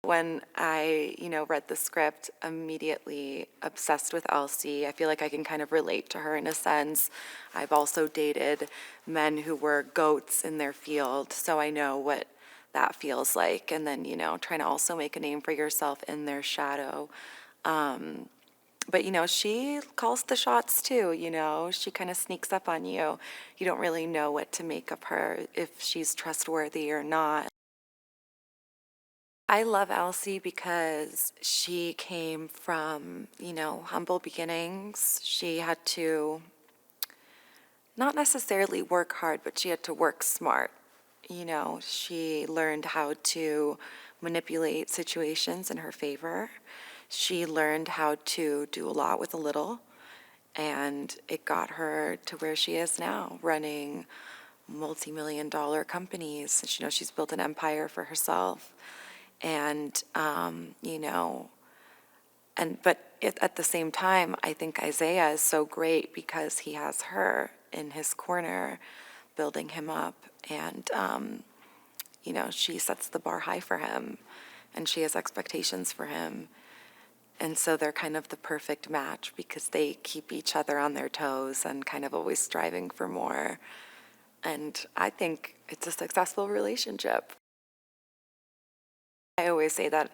When I, read the script, immediately obsessed with Elsie. I feel like I can kind of relate to her in a sense. I've also dated men who were goats in their field, so I know what that feels like. And then, trying to also make a name for yourself in their shadow. But, she calls the shots too, she kind of sneaks up on you. You don't really know what to make of her, if she's trustworthy or not. I love Elsie because she came from, humble beginnings. She had to not necessarily work hard, but she had to work smart. She learned how to manipulate situations in her favor. She learned how to do a lot with a little, and it got her to where she is now, running multi-million-dollar companies. She's built an empire for herself. And, at the same time, I think Isaiah is so great because he has her in his corner, building him up. And, she sets the bar high for him, and she has expectations for him. And so they're kind of the perfect match because they keep each other on their toes and kind of always striving for more. And I think it's a successful relationship. I always say that,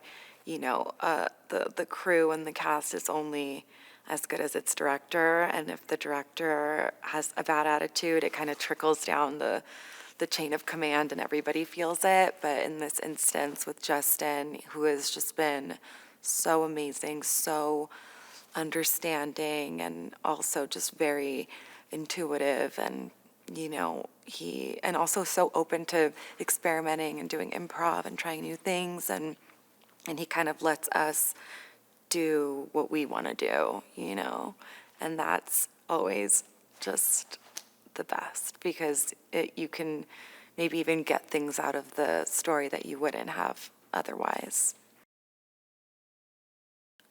the crew and the cast is only as good as its director, and if the director has a bad attitude, it kind of trickles down the chain of command and everybody feels it. But in this instance with Justin, who has just been so amazing, so understanding, and also just very intuitive, and and also so open to experimenting and doing improv and trying new things, and he kind of lets us do what we want to do, and that's always just the best because you can maybe even get things out of the story that you wouldn't have otherwise.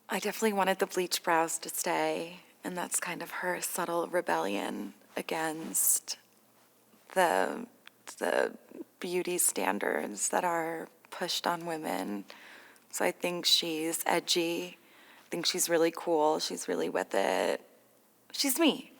I definitely wanted the bleach brows to stay, and that's kind of her subtle rebellion against the beauty standards that are pushed on women. So I think she's edgy. I think she's really cool. She's really with it. She's me.